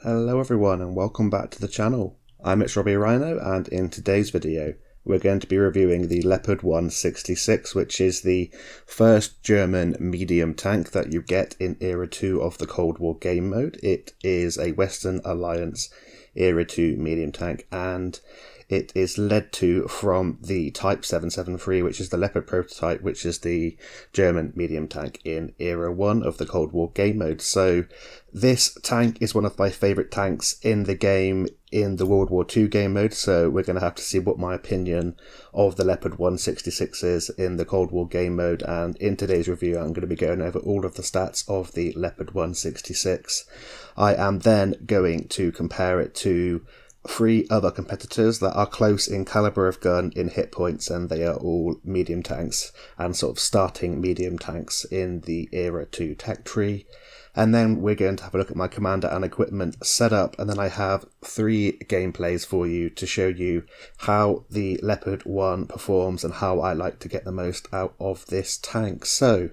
Hello everyone and welcome back to the channel. I'm Robbie Rhino, and in today's video we're going to be reviewing the Leopard 166, which is the first German medium tank that you get in Era 2 of the Cold War game mode. It is a Western Alliance Era 2 medium tank, and it is led to from the Type 773, which is the Leopard prototype, which is the German medium tank in Era 1 of the Cold War game mode. So this tank is one of my favourite tanks in the game in the World War II game mode, so we're going to have to see what my opinion of the Leopard 166 is in the Cold War game mode, and in today's review I'm going to be going over all of the stats of the Leopard 166. I am then going to compare it to 3 other competitors that are close in caliber of gun, in hit points, and they are all medium tanks and sort of starting medium tanks in the Era 2 tech tree. And then we're going to have a look at my commander and equipment setup, and then I have 3 gameplays for you to show you how the Leopard 1 performs and how I like to get the most out of this tank. So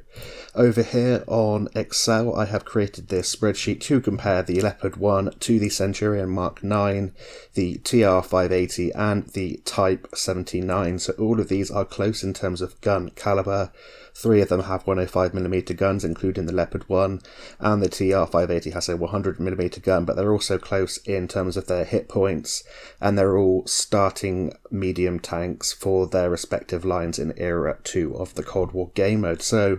over here on Excel I have created this spreadsheet to compare the Leopard 1 to the Centurion Mark 9, the TR 580 and the Type 79. So all of these are close in terms of gun caliber. 3 of them have 105mm guns, including the Leopard 1, and the TR 580 has a 100mm gun, but they're also close in terms of their hit points, and they're all starting medium tanks for their respective lines in Era 2 of the Cold War game mode. So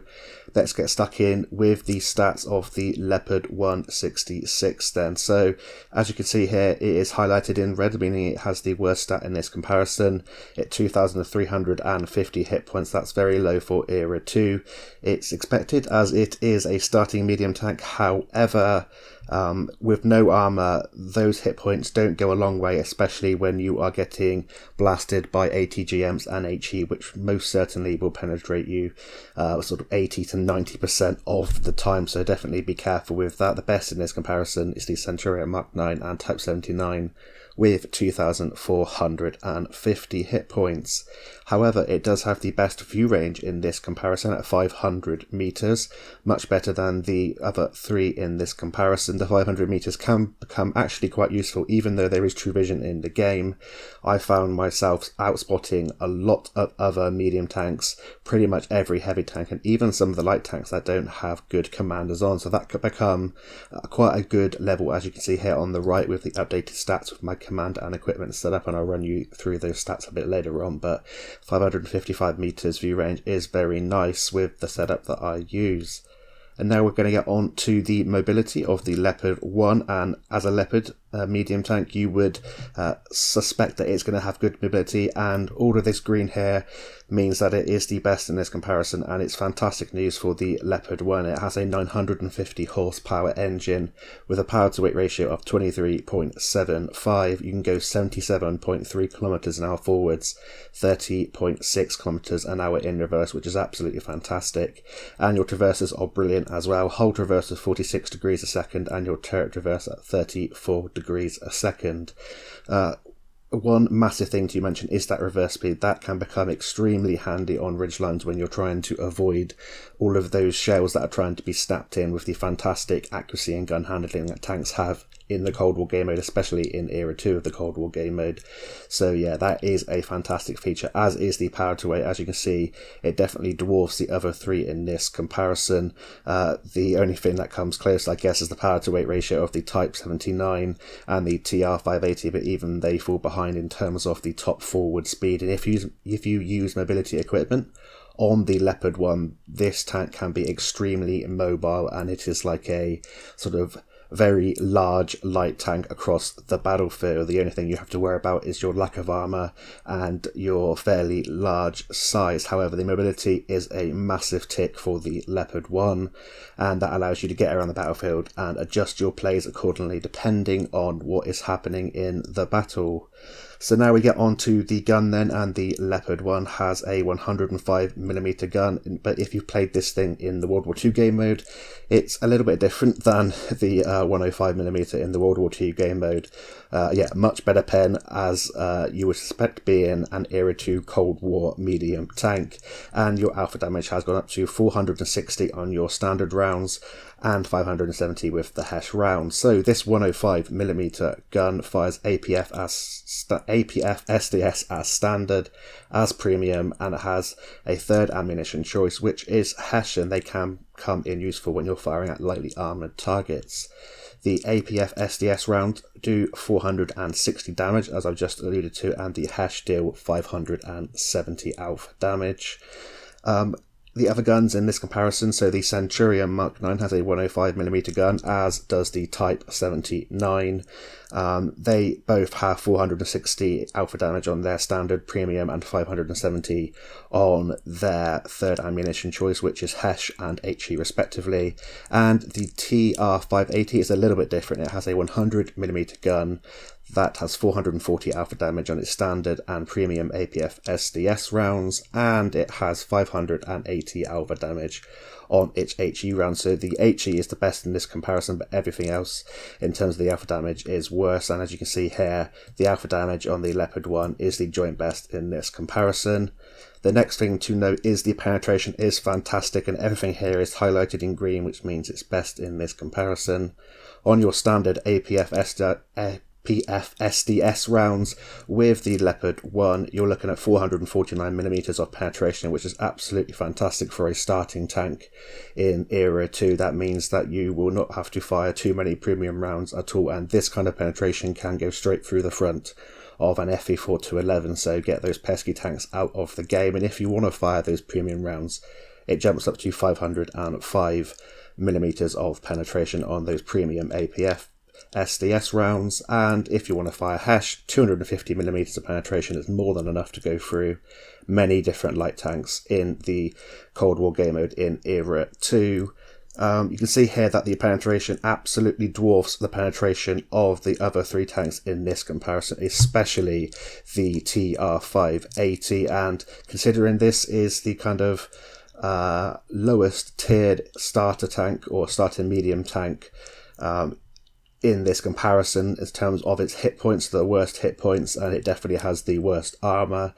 let's get stuck in with the stats of the Leopard 166 then. So as you can see here, it is highlighted in red, meaning it has the worst stat in this comparison at 2,350 hit points. That's very low for Era 2. It's expected, as it is a starting medium tank. However, with no armour, those hit points don't go a long way, especially when you are getting blasted by ATGMs and HE, which most certainly will penetrate you sort of 80 to 90% of the time, so definitely be careful with that. The best in this comparison is the Centurion Mark 9 and Type 79 with 2,450 hit points. However, it does have the best view range in this comparison at 500 meters, much better than the other 3 in this comparison. The 500 meters can become actually quite useful, even though there is true vision in the game. I found myself outspotting a lot of other medium tanks, pretty much every heavy tank, and even some of the light tanks that don't have good commanders on. So that could become quite a good level, as you can see here on the right, with the updated stats with my commander and equipment set up, and I'll run you through those stats a bit later on. But 555 meters view range is very nice with the setup that I use. And now we're going to get on to the mobility of the Leopard 1, and as a Leopard medium tank you would suspect that it's going to have good mobility, and all of this green here means that it is the best in this comparison, and it's fantastic news for the Leopard 1. It has a 950 horsepower engine with a power to weight ratio of 23.75. You can go 77.3 kilometers an hour forwards, 30.6 kilometers an hour in reverse, which is absolutely fantastic. And your traverses are brilliant as well. Hull traverse is 46 degrees a second, and your turret traverse at 34 degrees a second. One massive thing to mention is that reverse speed. That can become extremely handy on ridgelines when you're trying to avoid all of those shells that are trying to be snapped in, with the fantastic accuracy and gun handling that tanks have in the Cold War game mode, especially in Era 2 of the Cold War game mode. So yeah, that is a fantastic feature, as is the power to weight. As you can see, it definitely dwarfs the other 3 in this comparison. The only thing that comes close, I guess, is the power to weight ratio of the Type 79 and the TR 580, but even they fall behind in terms of the top forward speed. And if you use mobility equipment on the Leopard 1, this tank can be extremely mobile, and it is like a sort of very large light tank across the battlefield. The only thing you have to worry about is your lack of armor and your fairly large size. However, the mobility is a massive tick for the Leopard 1, and that allows you to get around the battlefield and adjust your plays accordingly depending on what is happening in the battle. So now we get on to the gun then, and the Leopard 1 has a 105mm gun, but if you've played this thing in the World War II game mode, it's a little bit different than the 105mm in the World War II game mode. Yeah, much better pen, as you would suspect being an Era 2 Cold War medium tank, and your alpha damage has gone up to 460 on your standard rounds, and 570 with the HESH rounds. So this 105mm gun fires APF SDS as standard, as premium, and it has a third ammunition choice, which is HESH, and they can come in useful when you're firing at lightly armoured targets. The APF SDS round do 460 damage, as I've just alluded to, and the HESH deal 570 alpha damage. The other guns in this comparison, so the Centurion Mark 9 has a 105mm gun, as does the Type 79. They both have 460 alpha damage on their standard, premium, and 570 on their third ammunition choice, which is HESH and HE respectively. And the TR580 is a little bit different. It has a 100mm gun that has 440 alpha damage on its standard and premium APF SDS rounds, and it has 580 alpha damage on its HE round. So the HE is the best in this comparison, but everything else in terms of the alpha damage is worse. And as you can see here, the alpha damage on the Leopard 1 is the joint best in this comparison. The next thing to note is the penetration is fantastic, and everything here is highlighted in green, which means it's best in this comparison. On your standard APF SDS rounds with the Leopard 1, you're looking at 449mm of penetration, which is absolutely fantastic for a starting tank in Era 2. That means that you will not have to fire too many premium rounds at all, and this kind of penetration can go straight through the front of an FE4-11, so get those pesky tanks out of the game. And if you want to fire those premium rounds, it jumps up to 505mm of penetration on those premium APF SDS rounds, and if you want to fire HESH, 250mm of penetration is more than enough to go through many different light tanks in the Cold War game mode in Era 2. You can see here that the penetration absolutely dwarfs the penetration of the other three tanks in this comparison, especially the TR580, and considering this is the kind of lowest tiered starter tank or starter medium tank in this comparison in terms of its hit points, the worst hit points, and it definitely has the worst armour.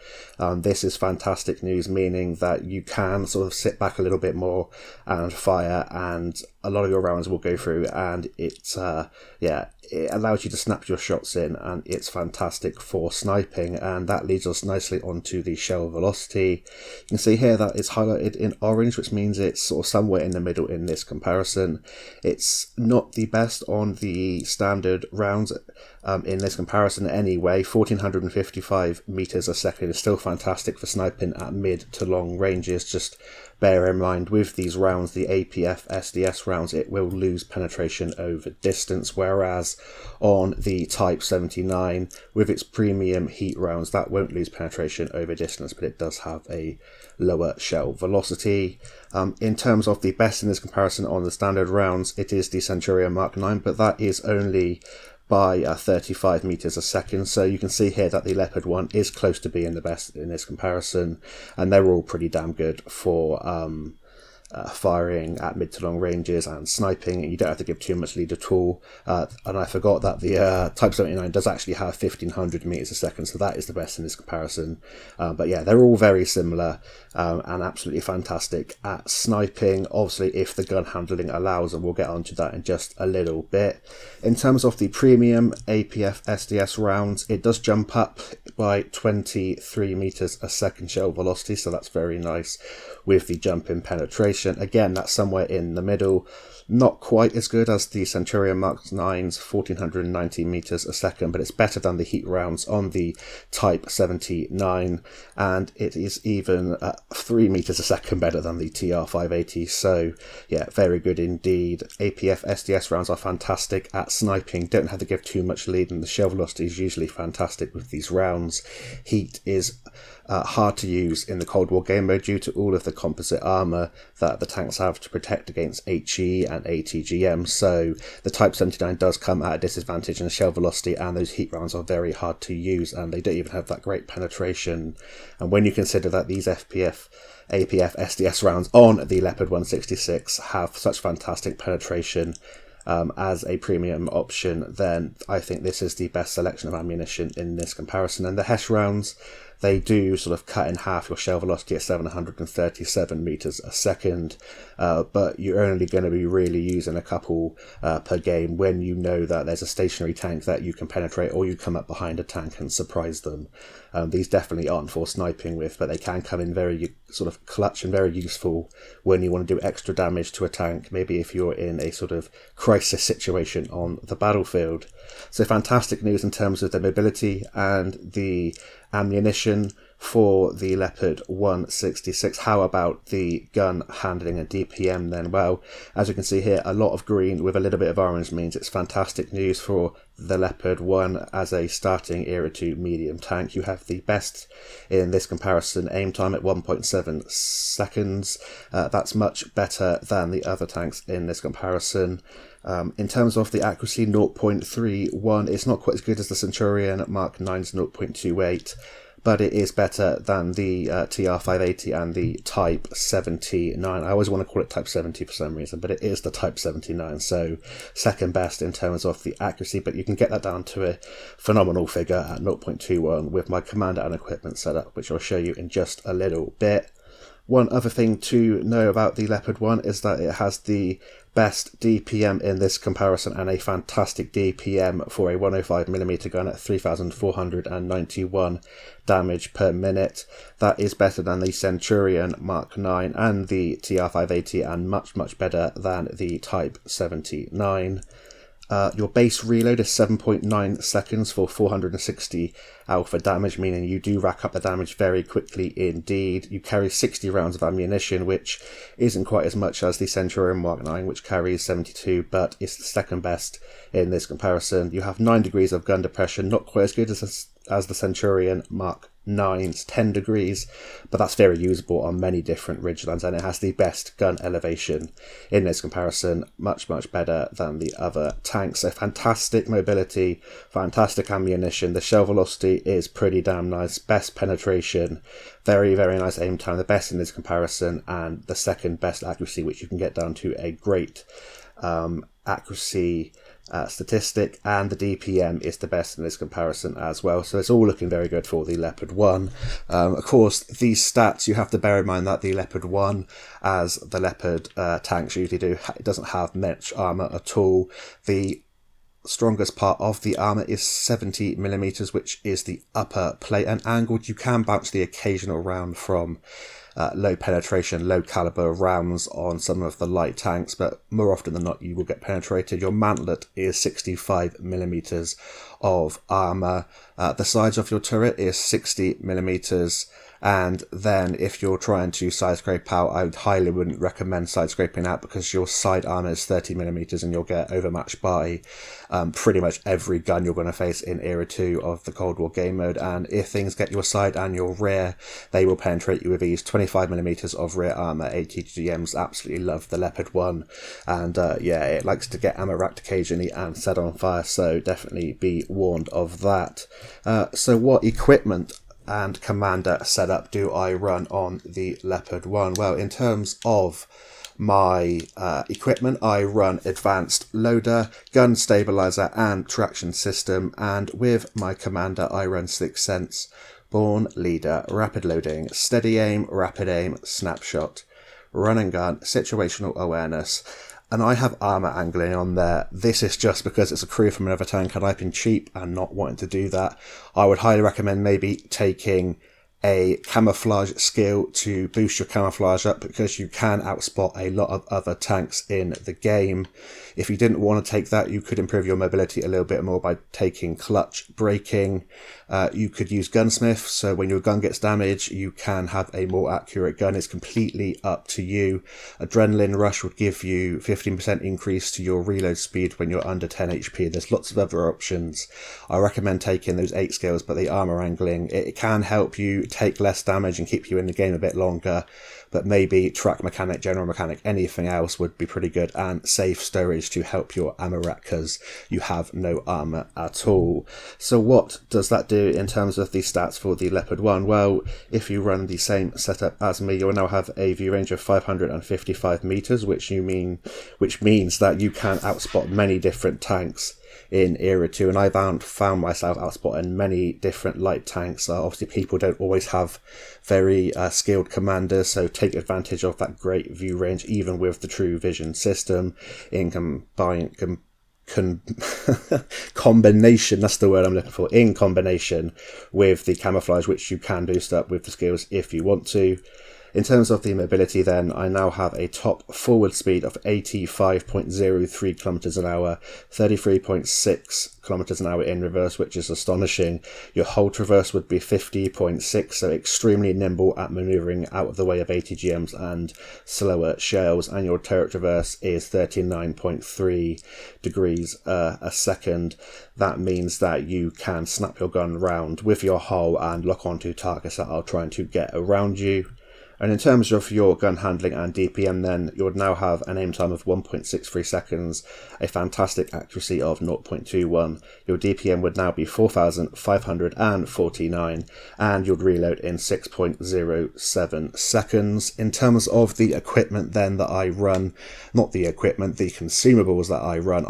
This is fantastic news, meaning that you can sort of sit back a little bit more and fire, and a lot of your rounds will go through, and it allows you to snap your shots in, and it's fantastic for sniping. And that leads us nicely onto the shell velocity. You can see here that it's highlighted in orange, which means it's sort of somewhere in the middle in this comparison. It's not the best on the standard rounds in this comparison anyway. 1455 meters a second is still fantastic for sniping at mid to long ranges. Just bear in mind with these rounds, the APF SDS rounds, it will lose penetration over distance, whereas on the Type 79 with its premium heat rounds, that won't lose penetration over distance, but it does have a lower shell velocity. In terms of the best in this comparison on the standard rounds, it is the Centurion Mark 9, but that is only by 35 meters a second. So you can see here that the Leopard 1 is close to being the best in this comparison, and they're all pretty damn good for firing at mid to long ranges and sniping. You don't have to give too much lead at all. And I forgot that the Type 79 does actually have 1500 meters a second, so that is the best in this comparison. But yeah, they're all very similar and absolutely fantastic at sniping, obviously if the gun handling allows, and we'll get onto that in just a little bit. In terms of the premium APF SDS rounds, it does jump up by 23 meters a second shell velocity, so that's very nice with the jump in penetration. Again, that's somewhere in the middle. Not quite as good as the Centurion Mark 9's 1490 meters a second, but it's better than the heat rounds on the Type 79, and it is even 3 meters a second better than the TR580. So yeah, very good indeed. APF SDS rounds are fantastic at sniping, don't have to give too much lead, and the shell velocity is usually fantastic with these rounds. Heat is hard to use in the Cold War game mode due to all of the composite armour that the tanks have to protect against HE and ATGM, so the Type 79 does come at a disadvantage in shell velocity, and those heat rounds are very hard to use, and they don't even have that great penetration. And when you consider that these APF SDS rounds on the Leopard 166 have such fantastic penetration as a premium option, then I think this is the best selection of ammunition in this comparison. And the Hesh rounds, they do sort of cut in half your shell velocity at 737 meters a second, but you're only going to be really using a couple per game when you know that there's a stationary tank that you can penetrate, or you come up behind a tank and surprise them. These definitely aren't for sniping with, but they can come in very sort of clutch and very useful when you want to do extra damage to a tank, maybe if you're in a sort of crisis situation on the battlefield. So fantastic news in terms of the mobility and the ammunition for the Leopard 166. How about the gun handling and DPM then? Well, as you can see here, a lot of green with a little bit of orange means it's fantastic news for the Leopard 1 as a starting Era 2 medium tank. You have the best in this comparison aim time at 1.7 seconds. That's much better than the other tanks in this comparison. In terms of the accuracy, 0.31, it's not quite as good as the Centurion Mark 9's 0.28, but it is better than the TR580 and the Type 79. I always want to call it Type 70 for some reason, but it is the Type 79, so second best in terms of the accuracy, but you can get that down to a phenomenal figure at 0.21 with my commander and equipment setup, which I'll show you in just a little bit. One other thing to know about the Leopard 1 is that it has the best DPM in this comparison, and a fantastic DPM for a 105mm gun at 3,491 damage per minute. That is better than the Centurion Mark 9 and the TR580, and much better than the Type 79. Your base reload is 7.9 seconds for 460 alpha damage, meaning you do rack up the damage very quickly indeed. You carry 60 rounds of ammunition, which isn't quite as much as the Centurion Mark 9, which carries 72, but it's the second best in this comparison. You have 9 degrees of gun depression, not quite as good as the Centurion Mark 9's 10 degrees, but that's very usable on many different ridgelines, and it has the best gun elevation in this comparison, much better than the other tanks. So fantastic mobility, fantastic ammunition, the shell velocity is pretty damn nice, best penetration, very nice aim time, the best in this comparison, and the second best accuracy, which you can get down to a great accuracy statistic, and the DPM is the best in this comparison as well. So it's all looking very good for the Leopard 1. Of course, these stats, you have to bear in mind that the Leopard 1, as the Leopard tanks usually do, it doesn't have much armour at all. The strongest part of the armour is 70mm, which is the upper plate, and angled. You can bounce the occasional round from low penetration, low caliber rounds on some of the light tanks, but more often than not you will get penetrated. Your mantlet is 65mm of armour. The size of your turret is 60mm, and then if you're trying to side scrape out, I highly wouldn't recommend side scraping out, because your side armour is 30mm and you'll get overmatched by pretty much every gun you're going to face in Era 2 of the Cold War game mode. And if things get your side and your rear, they will penetrate you with ease. 25mm of rear armour. ATGMs absolutely love the Leopard 1, and yeah, it likes to get ammo racked occasionally and set on fire, so definitely be warned of that. So what equipment and commander setup do I run on the Leopard 1? Well, in terms of my equipment, I run advanced loader, gun stabilizer and traction system, and with my commander I run Sixth Sense, Born, Leader, Rapid Loading, Steady Aim, Rapid Aim, Snapshot, Run and Gun, Situational Awareness. And I have armour angling on there. This is just because it's a crew from another tank and I've been cheap and not wanting to do that. I would highly recommend maybe taking a camouflage skill to boost your camouflage up, because you can outspot a lot of other tanks in the game. If you didn't want to take that, you could improve your mobility a little bit more by taking clutch braking. You could use Gunsmith, so when your gun gets damaged, you can have a more accurate gun. It's completely up to you. Adrenaline Rush would give you 15% increase to your reload speed when you're under 10 HP. There's lots of other options. I recommend taking those 8 skills, but the armor angling, it can help you take less damage and keep you in the game a bit longer. But maybe track mechanic, general mechanic, anything else would be pretty good, and safe storage to help your ammo rack because you have no armor at all. So what does that do in terms of the stats for the Leopard 1? Well, if you run the same setup as me, you'll now have a view range of 555 meters, which means that you can outspot many different tanks in Era 2, and I found myself outspotting many different light tanks. Obviously people don't always have very skilled commanders, so take advantage of that great view range even with the True Vision system in combination, that's the word I'm looking for, in combination with the camouflage, which you can boost up with the skills if you want to. In terms of the mobility then, I now have a top forward speed of 85.03 kilometers an hour, 33.6 kilometers an hour in reverse, which is astonishing. Your hold traverse would be 50.6, so extremely nimble at maneuvering out of the way of ATGMs and slower shells, and your turret traverse is 39.3 degrees a second. That means that you can snap your gun round with your hull and lock onto targets that are trying to get around you. And in terms of your gun handling and DPM then, you would now have an aim time of 1.63 seconds, a fantastic accuracy of 0.21. Your DPM would now be 4,549, and you'd reload in 6.07 seconds. In terms of the equipment then that I run, not the equipment, the consumables that I run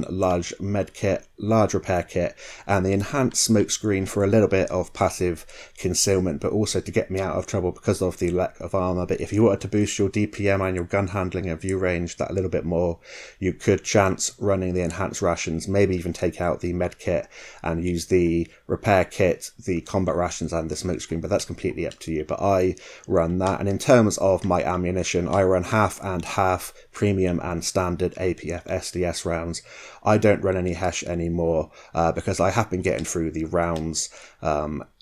large medkit, large repair kit, and the enhanced smokescreen for a little bit of passive concealment, but also to get me out of trouble because of the lack of armor. But if you wanted to boost your DPM and your gun handling and view range that a little bit more, you could chance running the enhanced rations, maybe even take out the med kit and use the repair kit, the combat rations and the smokescreen, but that's completely up to you. But I run that. And in terms of my ammunition, I run half and half premium and standard APF SDS rounds. I don't run any HESH anymore because I have been getting through the rounds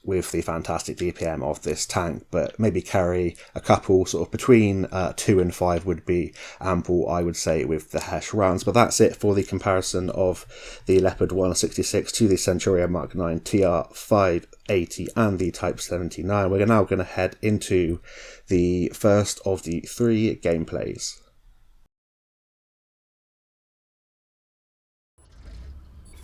with the fantastic DPM of this tank, but maybe carry a couple sort of between 2 and 5 would be ample, I would say, with the HESH rounds. But that's it for the comparison of the Leopard 166 to the Centurion Mark 9 TR580 and the Type 79. We're now going to head into the first of the 3 gameplays.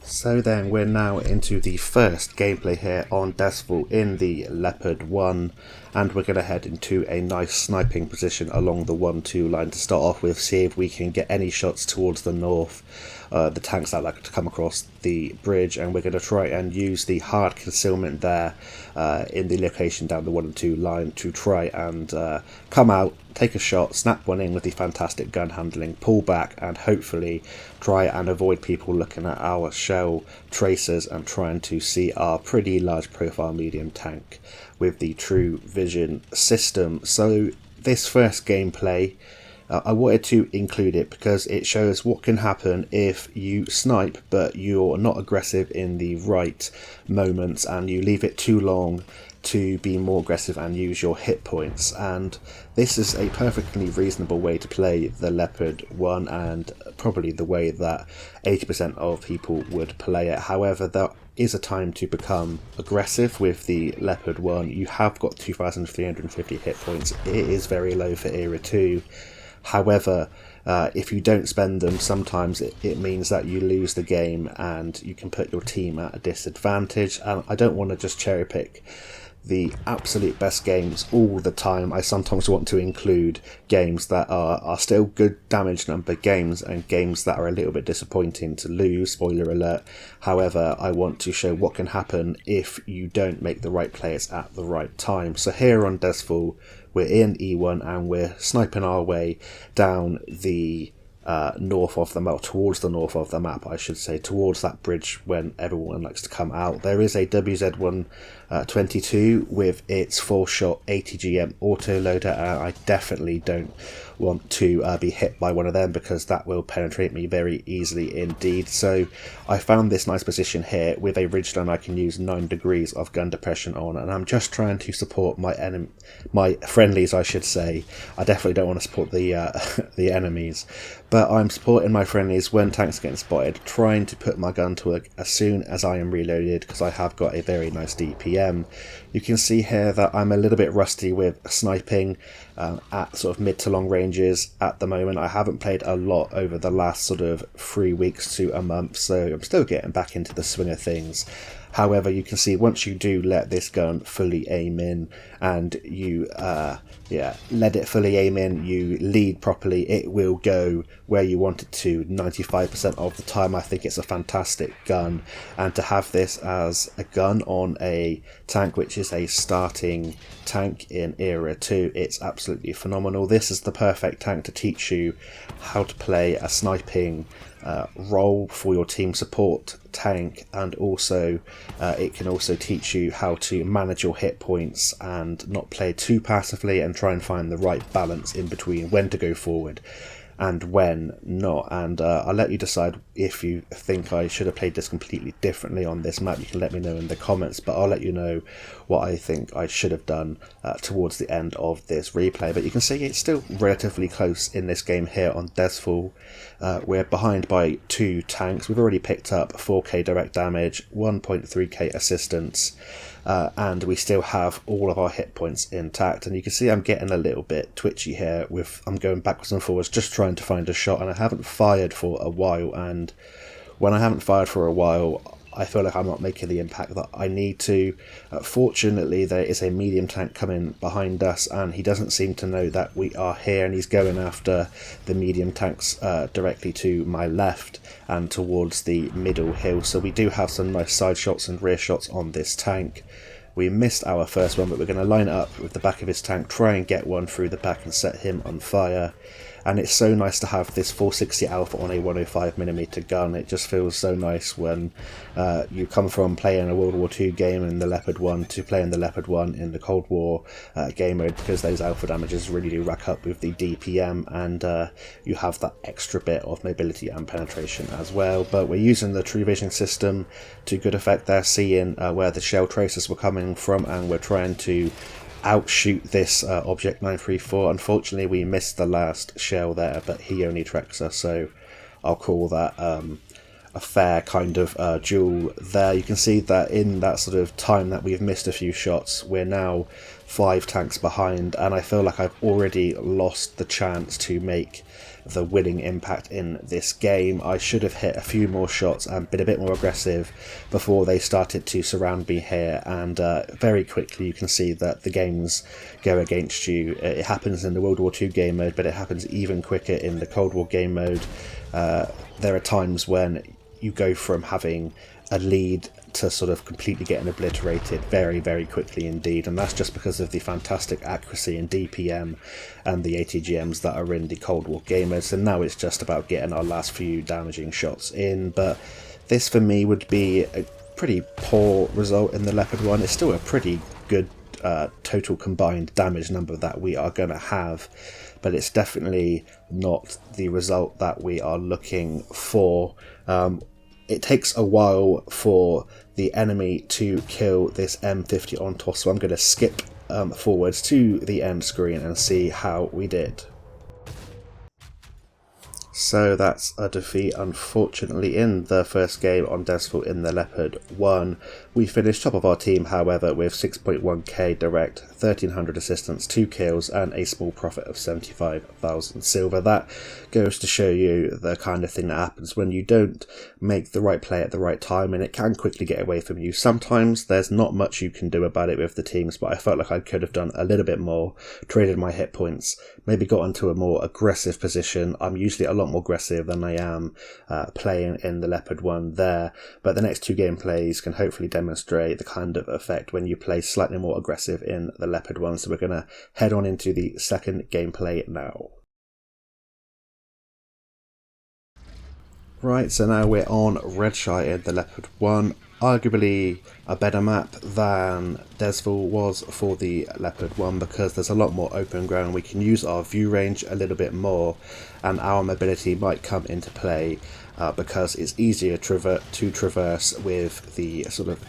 So then we're now into the first gameplay here on Dezful in the Leopard 1, and we're going to head into a nice sniping position along the 1-2 line to start off with, see if we can get any shots towards the north, the tanks that like to come across the bridge, and we're going to try and use the hard concealment there in the location down the 1-2 line to try and come out, take a shot, snap one in with the fantastic gun handling, pull back and hopefully try and avoid people looking at our shell tracers and trying to see our pretty large profile medium tank with the True Vision system. So this first gameplay, I wanted to include it because it shows what can happen if you snipe but you're not aggressive in the right moments and you leave it too long to be more aggressive and use your hit points. And this is a perfectly reasonable way to play the Leopard 1 and probably the way that 80% of people would play it. However, there is a time to become aggressive with the Leopard 1. You have got 2,350 hit points. It is very low for Era 2. However, if you don't spend them, sometimes it means that you lose the game and you can put your team at a disadvantage. And I don't want to just cherry pick the absolute best games all the time. I sometimes want to include games that are still good damage number games and games that are a little bit disappointing to lose, spoiler alert. However, I want to show what can happen if you don't make the right players at the right time. So here on Dezful, we're in E1 and we're sniping our way down the north of the map, towards the north of the map I should say, towards that bridge when everyone likes to come out. There is a WZ1 22 with its 4-shot ATGM autoloader, and I definitely don't want to be hit by one of them because that will penetrate me very easily indeed. So I found this nice position here with a ridgeline I can use 9 degrees of gun depression on, and I'm just trying to support my friendlies, I should say. I definitely don't want to support the the enemies, but I'm supporting my friendlies when tanks are getting spotted, trying to put my gun to work as soon as I am reloaded because I have got a very nice DPM. You can see here that I'm a little bit rusty with sniping at sort of mid to long ranges at the moment. I haven't played a lot over the last sort of 3 weeks to a month, so I'm still getting back into the swing of things. However, you can see once you do let this gun fully aim in and you let it fully aim in, you lead properly, it will go where you want it to 95% of the time. I think it's a fantastic gun, and to have this as a gun on a tank which is a starting tank in Era 2, it's absolutely phenomenal. This is the perfect tank to teach you how to play a sniping role for your team support tank, and also it can also teach you how to manage your hit points and not play too passively and try and find the right balance in between when to go forward and when not. And I'll let you decide if you think I should have played this completely differently on this map. You can let me know in the comments, but I'll let you know what I think I should have done towards the end of this replay. But you can see it's still relatively close in this game here on Dezful. We're behind by 2 tanks. We've already picked up 4k direct damage, 1.3k assistance, and we still have all of our hit points intact. And you can see I'm getting a little bit twitchy here with I'm going backwards and forwards just trying to find a shot, and I haven't fired for a while, and when I haven't fired for a while I feel like I'm not making the impact that I need to. Fortunately, there is a medium tank coming behind us, and he doesn't seem to know that we are here, and he's going after the medium tanks directly to my left and towards the middle hill. So we do have some nice side shots and rear shots on this tank. We missed our first one, but we're going to line it up with the back of his tank, try and get one through the back and set him on fire. And it's so nice to have this 460 Alpha on a 105mm gun. It just feels so nice when you come from playing a World War II game in the Leopard 1 to playing the Leopard 1 in the Cold War game mode, because those alpha damages really do rack up with the DPM, and you have that extra bit of mobility and penetration as well. But we're using the True Vision system to good effect there, seeing where the shell traces were coming from, and we're trying to outshoot this Object 934. Unfortunately, we missed the last shell there, but he only tracks us, so I'll call that a fair kind of duel there. You can see that in that sort of time that we've missed a few shots, we're now 5 tanks behind, and I feel like I've already lost the chance to make the winning impact in this game. I should have hit a few more shots and been a bit more aggressive before they started to surround me here, and very quickly you can see that the games go against you. It happens in the World War II game mode, but it happens even quicker in the Cold War game mode. There are times when you go from having a lead to sort of completely getting obliterated very, very quickly indeed, and that's just because of the fantastic accuracy and DPM and the ATGMs that are in the Cold War gamers. And now it's just about getting our last few damaging shots in. But this for me would be a pretty poor result in the Leopard 1. It's still a pretty good total combined damage number that we are going to have, but it's definitely not the result that we are looking for. It takes a while for the enemy to kill this M50 on toss, so I'm going to skip forwards to the end screen and see how we did. So that's a defeat, unfortunately, in the first game on Dezful in the Leopard 1. We finished top of our team, however, with 6.1k direct, 1300 assistance, 2 kills, and a small profit of 75,000 silver. That goes to show you the kind of thing that happens when you don't make the right play at the right time, and it can quickly get away from you. Sometimes there's not much you can do about it with the teams, but I felt like I could have done a little bit more, traded my hit points, maybe got into a more aggressive position. I'm usually a lot more aggressive than I am playing in the Leopard 1 there, but the next 2 gameplays can hopefully demonstrate the kind of effect when you play slightly more aggressive in the Leopard 1. So we're going to head on into the second gameplay now. Right, so now we're on Redshire in the Leopard 1. arguably a better map than Dezful was for the Leopard 1 because there's a lot more open ground. We can use our view range a little bit more, and our mobility might come into play because it's easier to traverse with the sort of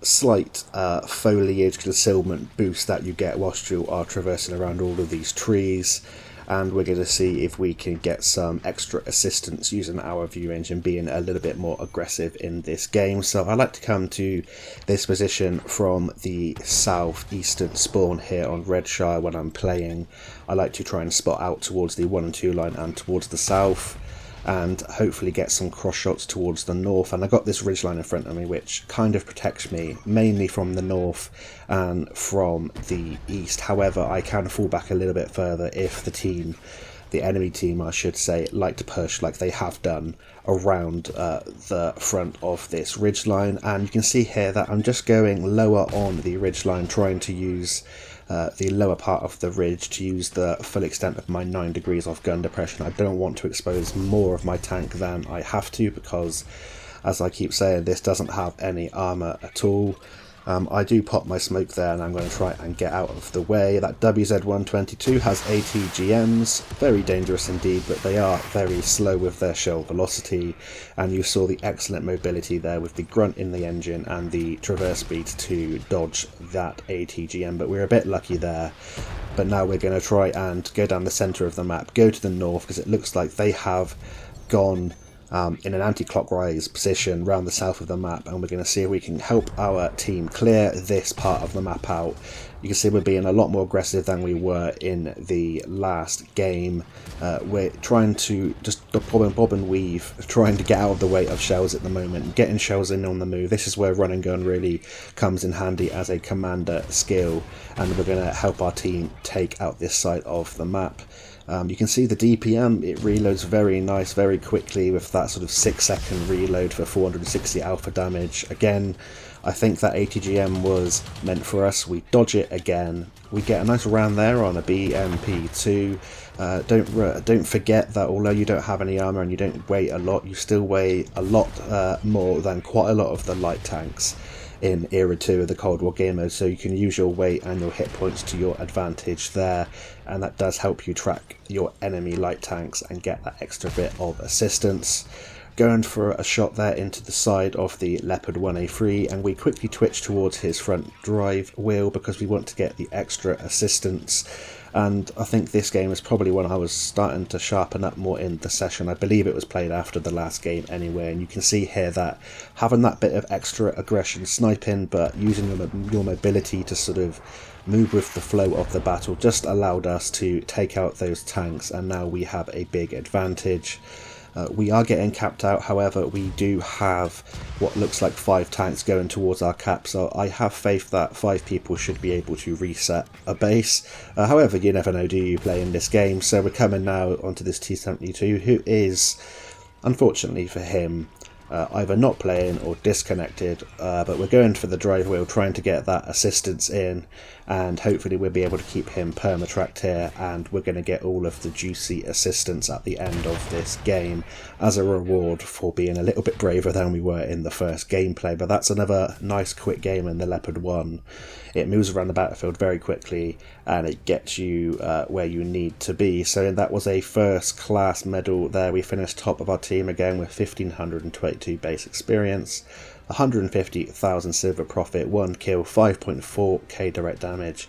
slight foliage concealment boost that you get whilst you are traversing around all of these trees. And we're going to see if we can get some extra assistance using our view range and being a little bit more aggressive in this game. So I like to come to this position from the southeastern spawn here on Redshire when I'm playing. I like to try and spot out towards the 1 and 2 line and towards the south, and hopefully get some cross shots towards the north. And I got this ridgeline in front of me which kind of protects me mainly from the north and from the east. However, I can fall back a little bit further if the enemy team I should say, like to push like they have done around the front of this ridgeline. And you can see here that I'm just going lower on the ridgeline, trying to use the lower part of the ridge to use the full extent of my 9 degrees of gun depression. I don't want to expose more of my tank than I have to because, as I keep saying, this doesn't have any armour at all. I do pop my smoke there and I'm going to try and get out of the way. That WZ-122 has ATGMs, very dangerous indeed, but they are very slow with their shell velocity, and you saw the excellent mobility there with the grunt in the engine and the traverse speed to dodge that ATGM, but we're a bit lucky there. But now we're going to try and go down the centre of the map, go to the north, because it looks like they have gone in an anti-clockwise position around the south of the map, and we're going to see if we can help our team clear this part of the map out. You can see we're being a lot more aggressive than we were in the last game. We're trying to just bob and weave, trying to get out of the way of shells at the moment, getting shells in on the move. This is where run and gun really comes in handy as a commander skill, and we're going to help our team take out this side of the map. You can see the DPM, it reloads very nice, very quickly with that sort of 6-second reload for 460 alpha damage. Again, I think that ATGM was meant for us. We dodge it again. We get a nice round there on a BMP2. Don't forget that although you don't have any armour and you don't weigh a lot, you still weigh a lot more than quite a lot of the light tanks in Era 2 of the Cold War game mode, so you can use your weight and your hit points to your advantage there, and that does help you track your enemy light tanks and get that extra bit of assistance. Going for a shot there into the side of the Leopard 1A3, and we quickly twitch towards his front drive wheel because we want to get the extra assistance. And I think this game is probably one I was starting to sharpen up more in the session. I believe it was played after the last game anyway, and you can see here that having that bit of extra aggression sniping, but using your mobility to sort of move with the flow of the battle just allowed us to take out those tanks, and now we have a big advantage. We are getting capped out, however we do have what looks like 5 tanks going towards our cap, so I have faith that 5 people should be able to reset a base. However, you never know, do you, play in this game? So we're coming now onto this T-72, who is, unfortunately for him, either not playing or disconnected, but we're going for the drive wheel, trying to get that assistance in, and hopefully we'll be able to keep him perma-tracked here, and we're going to get all of the juicy assistance at the end of this game as a reward for being a little bit braver than we were in the first gameplay. But that's another nice quick game in the Leopard 1. It moves around the battlefield very quickly and it gets you where you need to be. So that was a first class medal there. We finished top of our team again with 1522 base experience, 150,000 silver profit, 1 kill, 5.4k direct damage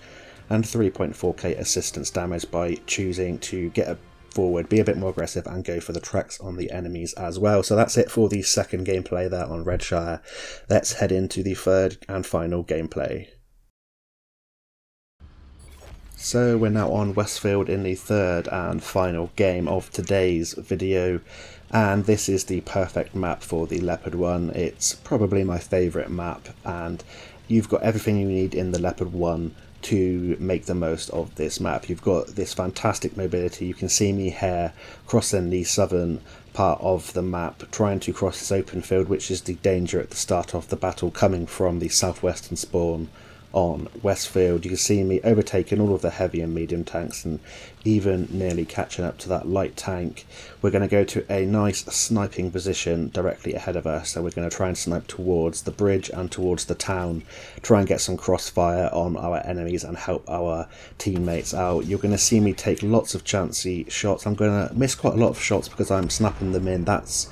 and 3.4k assistance damage by choosing to get forward, be a bit more aggressive and go for the tracks on the enemies as well. So that's it for the second gameplay there on Redshire. Let's head into the third and final gameplay. So we're now on Westfield in the third and final game of today's video, and this is the perfect map for the Leopard 1. It's probably my favourite map, and you've got everything you need in the Leopard 1 to make the most of this map. You've got this fantastic mobility. You can see me here crossing the southern part of the map, trying to cross this open field, which is the danger at the start of the battle coming from the southwestern spawn on Westfield. You can see me overtaking all of the heavy and medium tanks and even nearly catching up to that light tank. We're going to go to a nice sniping position directly ahead of us, so we're going to try and snipe towards the bridge and towards the town, try and get some crossfire on our enemies and help our teammates out. You're going to see me take lots of chancy shots. I'm going to miss quite a lot of shots because I'm snapping them in. That's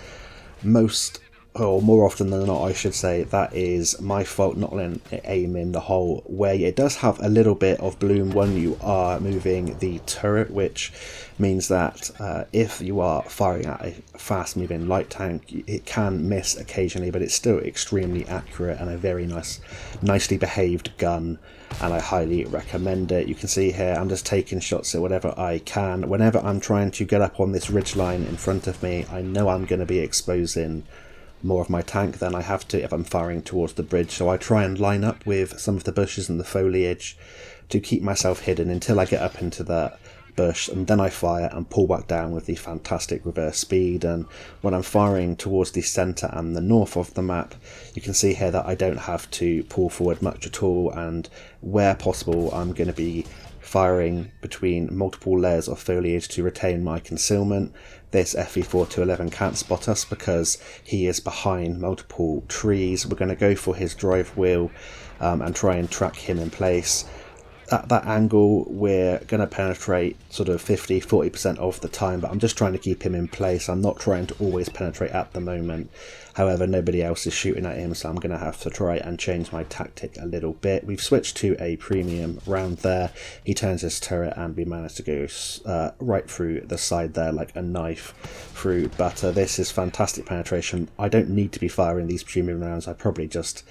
more often than not, I should say, that is my fault, not aiming the whole way. It does have a little bit of bloom when you are moving the turret, which means that if you are firing at a fast moving light tank, it can miss occasionally, but it's still extremely accurate and a very nicely behaved gun, and I highly recommend it. You can see here I'm just taking shots at whatever I can. Whenever I'm trying to get up on this ridge line in front of me, I know I'm going to be exposing more of my tank than I have to if I'm firing towards the bridge, so I try and line up with some of the bushes and the foliage to keep myself hidden until I get up into that bush, and then I fire and pull back down with the fantastic reverse speed. And when I'm firing towards the centre and the north of the map, you can see here that I don't have to pull forward much at all, and where possible I'm going to be firing between multiple layers of foliage to retain my concealment. This FE4211 can't spot us because he is behind multiple trees. We're going to go for his drive wheel and try and track him in place. At that angle, we're going to penetrate sort of 50-40% of the time, but I'm just trying to keep him in place. I'm not trying to always penetrate at the moment. However, nobody else is shooting at him, so I'm going to have to try and change my tactic a little bit. We've switched to a premium round there. He turns his turret and we managed to go right through the side there like a knife through butter. This is fantastic penetration. I don't need to be firing these premium rounds. I probably just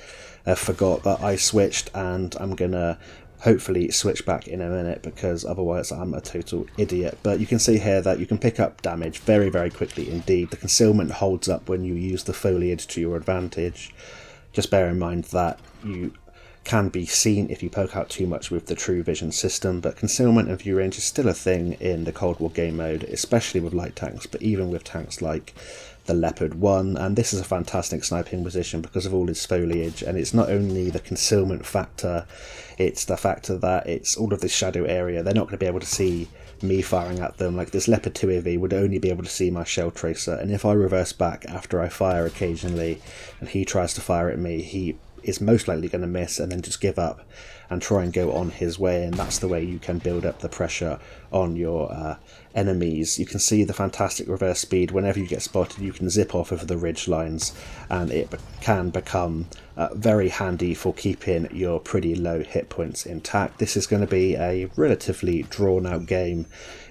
forgot that I switched, and I'm going to hopefully switch back in a minute because otherwise I'm a total idiot. But you can see here that you can pick up damage very, very quickly indeed. The concealment holds up when you use the foliage to your advantage. Just bear in mind that you can be seen if you poke out too much with the True Vision system, but concealment and view range is still a thing in the Cold War game mode, especially with light tanks, but even with tanks like the Leopard 1, and this is a fantastic sniping position because of all its foliage. And it's not only the concealment factor, it's the factor that it's all of this shadow area. They're not going to be able to see me firing at them. Like this Leopard 2AV would only be able to see my shell tracer, and if I reverse back after I fire occasionally and he tries to fire at me, he is most likely going to miss and then just give up and try and go on his way, and that's the way you can build up the pressure on your enemies. You can see the fantastic reverse speed. Whenever you get spotted, you can zip off of the ridge lines, and it can become very handy for keeping your pretty low hit points intact. This is going to be a relatively drawn out game.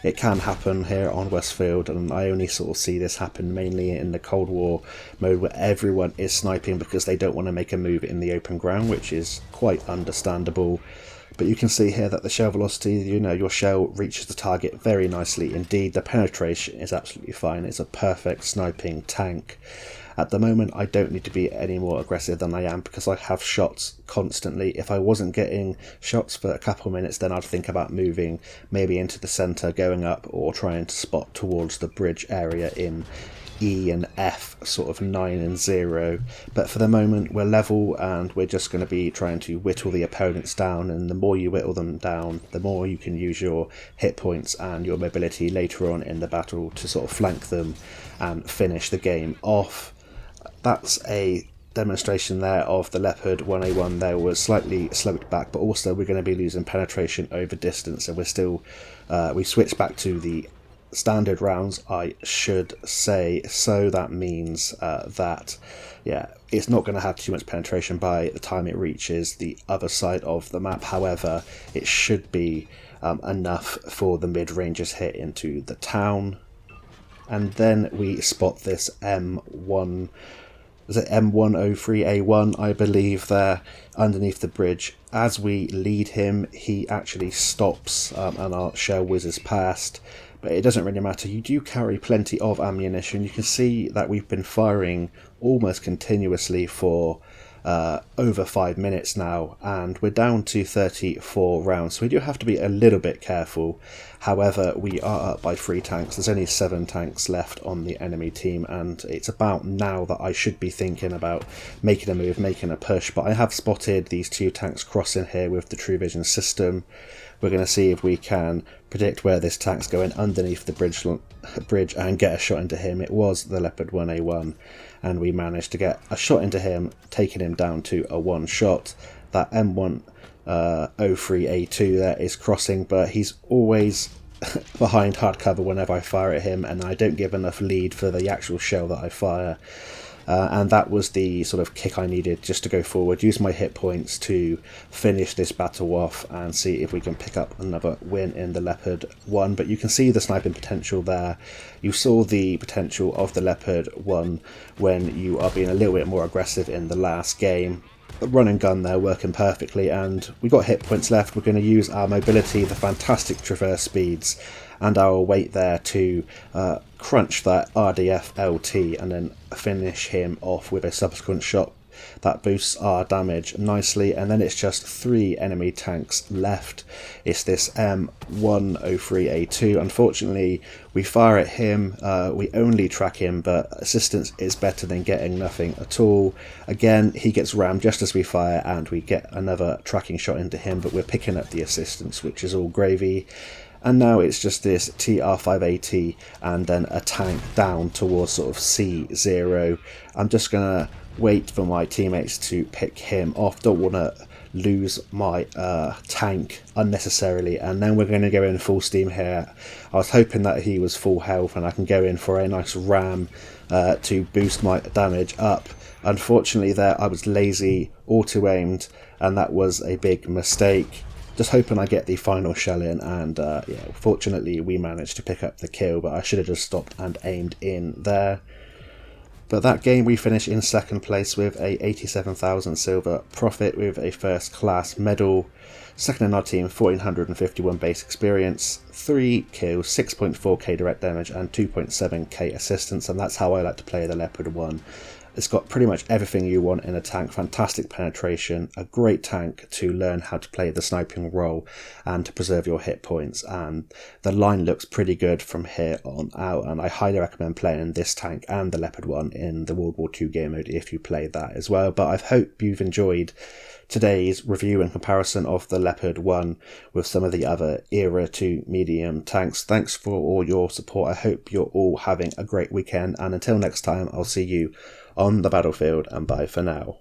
It can happen here on Westfield, and I only sort of see this happen mainly in the Cold War mode where everyone is sniping because they don't want to make a move in the open ground, which is quite understandable. But you can see here that the shell velocity, your shell reaches the target very nicely indeed. The penetration is absolutely fine. It's a perfect sniping tank. At the moment, I don't need to be any more aggressive than I am because I have shots constantly. If I wasn't getting shots for a couple of minutes, then I'd think about moving maybe into the centre, going up, or trying to spot towards the bridge area in E and F, sort of 9 and 0. But for the moment, we're level and we're just going to be trying to whittle the opponents down, and the more you whittle them down, the more you can use your hit points and your mobility later on in the battle to sort of flank them and finish the game off. That's a demonstration there of the Leopard 1A1. There was slightly sloped back, but also we're going to be losing penetration over distance, and we're still we switched back to the standard rounds, I should say. So that means that it's not going to have too much penetration by the time it reaches the other side of the map. However, it should be enough for the mid-ranges hit into the town. And then we spot this M103A1, I believe, there underneath the bridge. As we lead him, he actually stops and our shell whizzes past. But it doesn't really matter. You do carry plenty of ammunition. You can see that we've been firing almost continuously for over 5 minutes now, and we're down to 34 rounds, so we do have to be a little bit careful. However, we are up by 3 tanks. There's only 7 tanks left on the enemy team, and it's about now that I should be thinking about making a move, making a push. But I have spotted these 2 tanks crossing here with the True Vision system. We're going to see if we can predict where this tank's going underneath the bridge and get a shot into him. It was the Leopard 1A1, and we managed to get a shot into him, taking him down to a 1 shot. That M1 03A2 there is crossing, but he's always behind hard cover whenever I fire at him, and I don't give enough lead for the actual shell that I fire. And that was the sort of kick I needed just to go forward, use my hit points to finish this battle off and see if we can pick up another win in the Leopard 1. But you can see the sniping potential there. You saw the potential of the Leopard 1 when you are being a little bit more aggressive in the last game. Run and gun there working perfectly, and we got hit points left. We're going to use our mobility, the fantastic traverse speeds, and our weight there to crunch that RDF LT and then finish him off with a subsequent shot that boosts our damage nicely. And then it's just 3 enemy tanks left. It's this M103A2. Unfortunately, we fire at him, we only track him, but assistance is better than getting nothing at all. Again, he gets rammed just as we fire, and we get another tracking shot into him, but we're picking up the assistance, which is all gravy. And now it's just this TR580 and then a tank down towards sort of C0. I'm just going to wait for my teammates to pick him off. Don't want to lose my tank unnecessarily, and then we're going to go in full steam here. I was hoping that he was full health and I can go in for a nice ram to boost my damage up. Unfortunately there I was lazy, auto-aimed, and that was a big mistake. Just hoping I get the final shell in, and yeah, fortunately we managed to pick up the kill, but I should have just stopped and aimed in there. But that game we finished in 2nd place with a 87,000 silver profit with a first class medal. Second in our team, 1451 base experience, 3 kills, 6.4k direct damage and 2.7k assistance, and that's how I like to play the Leopard 1. It's got pretty much everything you want in a tank. Fantastic penetration, a great tank to learn how to play the sniping role and to preserve your hit points, and the line looks pretty good from here on out, and I highly recommend playing this tank and the Leopard 1 in the World War II game mode if you play that as well. But I hope you've enjoyed today's review and comparison of the Leopard 1 with some of the other era to medium tanks. Thanks for all your support. I hope you're all having a great weekend, and until next time, I'll see you on the battlefield, and bye for now.